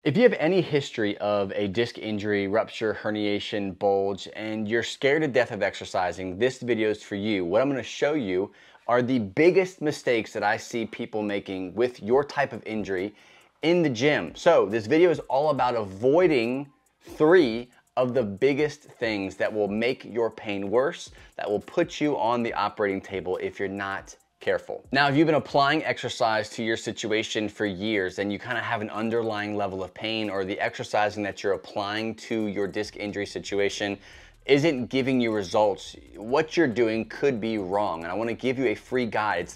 If you have any history of a disc injury, rupture, herniation, bulge, and you're scared to death of exercising, this video is for you. What I'm going to show you are the biggest mistakes that I see people making with your type of injury in the gym. So this video is all about avoiding 3 of the biggest things that will make your pain worse, that will put you on the operating table if you're not careful. Now, if you've been applying exercise to your situation for years and you kind of have an underlying level of pain, or the exercising that you're applying to your disc injury situation isn't giving you results, what you're doing could be wrong. And I want to give you a free guide.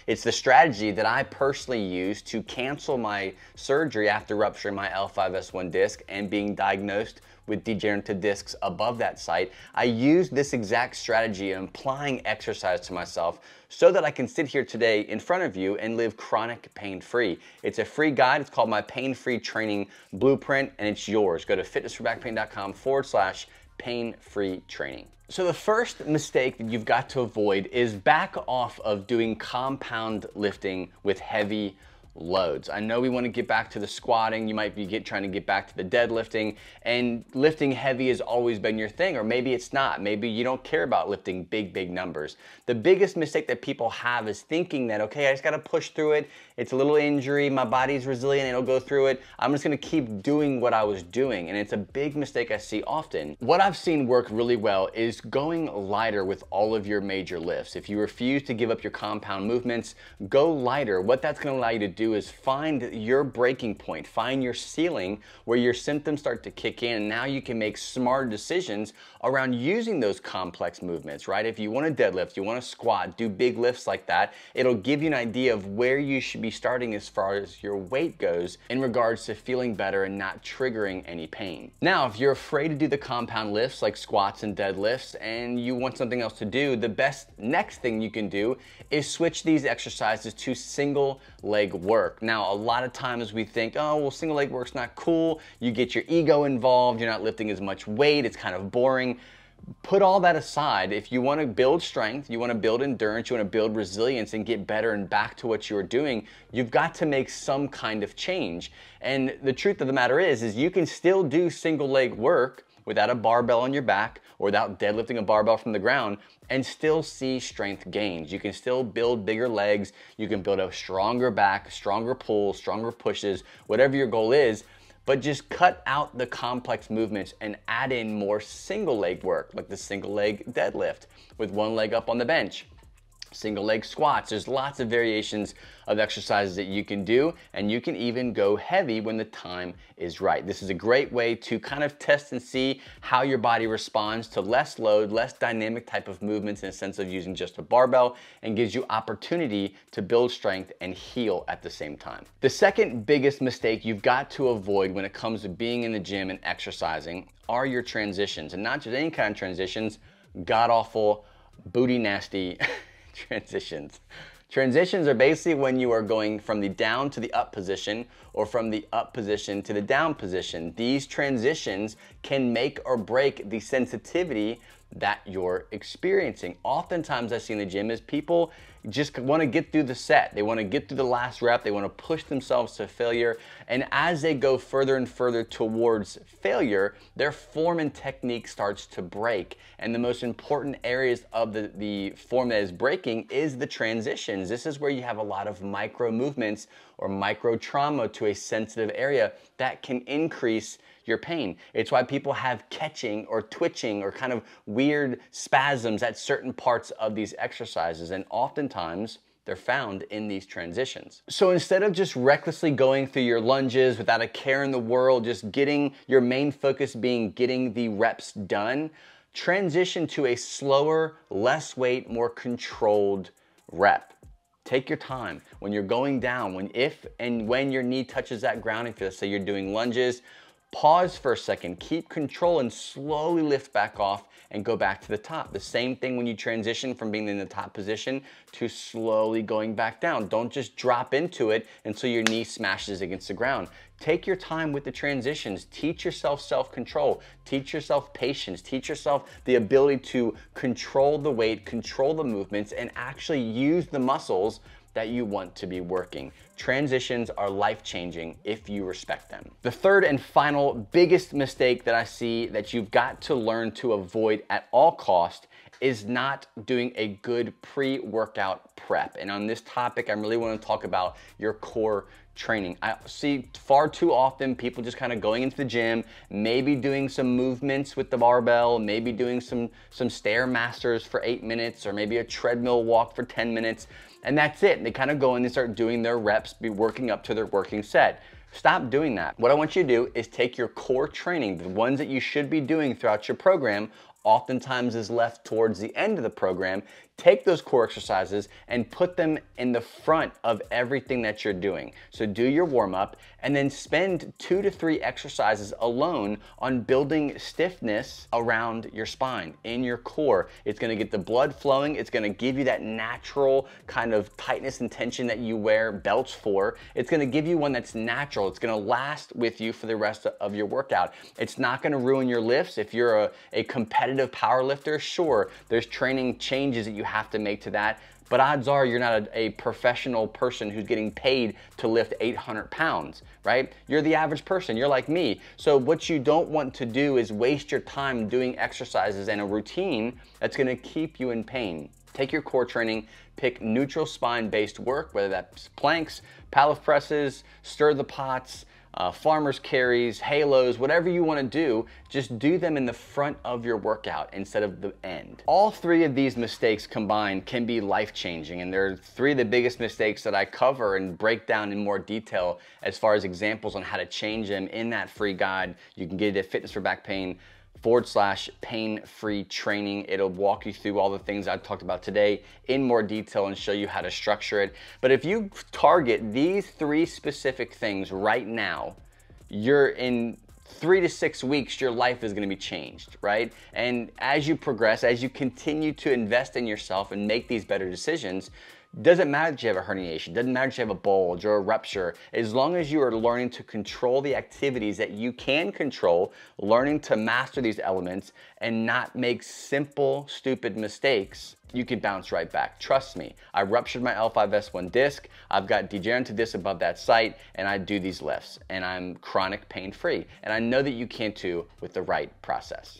It's the strategy that I personally used to cancel my surgery after rupturing my L5-S1 disc and being diagnosed with degenerative discs above that site. I used this exact strategy in applying exercise to myself so that I can sit here today in front of you and live chronic pain-free. It's a free guide. It's called my Pain-Free Training Blueprint, and it's yours. Go to fitnessforbackpain.com/pain-free training. So the first mistake that you've got to avoid is back off of doing compound lifting with heavy loads. I know we want to get back to the squatting. You might be trying to get back to the deadlifting, and lifting heavy has always been your thing, or maybe it's not. Maybe you don't care about lifting big numbers. The biggest mistake that people have is thinking that, okay, I just got to push through it. It's a little injury. My body's resilient. It'll go through it. I'm just going to keep doing what I was doing. And it's a big mistake I see often. What I've seen work really well is going lighter with all of your major lifts. If you refuse to give up your compound movements, go lighter. What that's going to allow you to do is find your breaking point, find your ceiling where your symptoms start to kick in, and now you can make smart decisions around using those complex movements, right? If you want to deadlift, you want to squat, do big lifts like that, it'll give you an idea of where you should be starting as far as your weight goes in regards to feeling better and not triggering any pain. Now, if you're afraid to do the compound lifts like squats and deadlifts and you want something else to do, the best next thing you can do is switch these exercises to single leg work. Now, a lot of times we think, oh, well, single leg work's not cool. You get your ego involved. You're not lifting as much weight. It's kind of boring. Put all that aside. If you want to build strength, you want to build endurance, you want to build resilience and get better and back to what you were doing, you've got to make some kind of change. And the truth of the matter is you can still do single leg work without a barbell on your back or without deadlifting a barbell from the ground and still see strength gains. You can still build bigger legs. You can build a stronger back, stronger pulls, stronger pushes, whatever your goal is. But just cut out the complex movements and add in more single leg work, like the single leg deadlift with one leg up on the bench, single leg squats. There's lots of variations of exercises that you can do, and you can even go heavy when the time is right. This is a great way to kind of test and see how your body responds to less load, less dynamic type of movements in a sense of using just a barbell, and gives you opportunity to build strength and heal at the same time. The second biggest mistake you've got to avoid when it comes to being in the gym and exercising are your transitions, and not just any kind of transitions, god-awful, booty nasty transitions. Transitions are basically when you are going from the down to the up position or from the up position to the down position. These transitions can make or break the sensitivity that you're experiencing. Oftentimes I see in the gym is people just want to get through the set. They want to get through the last rep. They want to push themselves to failure. And as they go further and further towards failure, their form and technique starts to break. And the most important areas of the form that is breaking is the transitions. This is where you have a lot of micro movements or micro trauma to a sensitive area that can increase your pain. It's why people have catching or twitching or kind of weird spasms at certain parts of these exercises, and oftentimes they're found in these transitions. So instead of just recklessly going through your lunges without a care in the world, just getting your main focus being getting the reps done, transition to a slower, less weight, more controlled rep. Take your time. When you're going down, when your knee touches that ground, if let's say you're doing lunges, pause for a second, keep control, and slowly lift back off and go back to the top. The same thing when you transition from being in the top position to slowly going back down. Don't just drop into it until your knee smashes against the ground. Take your time with the transitions. Teach yourself self-control. Teach yourself patience. Teach yourself the ability to control the weight, control the movements, and actually use the muscles that you want to be working. Transitions are life-changing if you respect them. The third and final biggest mistake that I see that you've got to learn to avoid at all costs is not doing a good pre-workout prep. And on this topic, I really want to talk about your core training. I see far too often people just kind of going into the gym, maybe doing some movements with the barbell, maybe doing some Stairmasters for 8 minutes, or maybe a treadmill walk for 10 minutes, and that's it. They kind of go in and start doing their reps, be working up to their working set. Stop doing that. What I want you to do is take your core training, the ones that you should be doing throughout your program, oftentimes is left towards the end of the program. Take those core exercises and put them in the front of everything that you're doing. So do your warm-up and then spend 2 to 3 exercises alone on building stiffness around your spine, in your core. It's gonna get the blood flowing. It's gonna give you that natural kind of tightness and tension that you wear belts for. It's gonna give you one that's natural. It's gonna last with you for the rest of your workout. It's not gonna ruin your lifts. If you're a competitive power lifter, sure, there's training changes that you have to make to that, but odds are you're not a professional person who's getting paid to lift 800 pounds, right? You're the average person, you're like me. So what you don't want to do is waste your time doing exercises and a routine that's gonna keep you in pain. Take your core training, pick neutral spine-based work, whether that's planks, pallet presses, stir the pots, farmer's carries, halos, whatever you want to do, just do them in the front of your workout instead of the end. All 3 of these mistakes combined can be life-changing, and they're 3 of the biggest mistakes that I cover and break down in more detail as far as examples on how to change them in that free guide. You can get it at fitnessforbackpain.com/pain-free training. It'll walk you through all the things I talked about today in more detail and show you how to structure it. But if you target these 3 specific things right now, you're in 3 to 6 weeks, your life is gonna be changed, right? And as you progress, as you continue to invest in yourself and make these better decisions, doesn't matter that you have a herniation, doesn't matter that you have a bulge or a rupture, as long as you are learning to control the activities that you can control, learning to master these elements and not make simple, stupid mistakes, you can bounce right back. Trust me, I ruptured my L5-S1 disc, I've got degenerative disc above that site, and I do these lifts, and I'm chronic pain-free. And I know that you can too with the right process.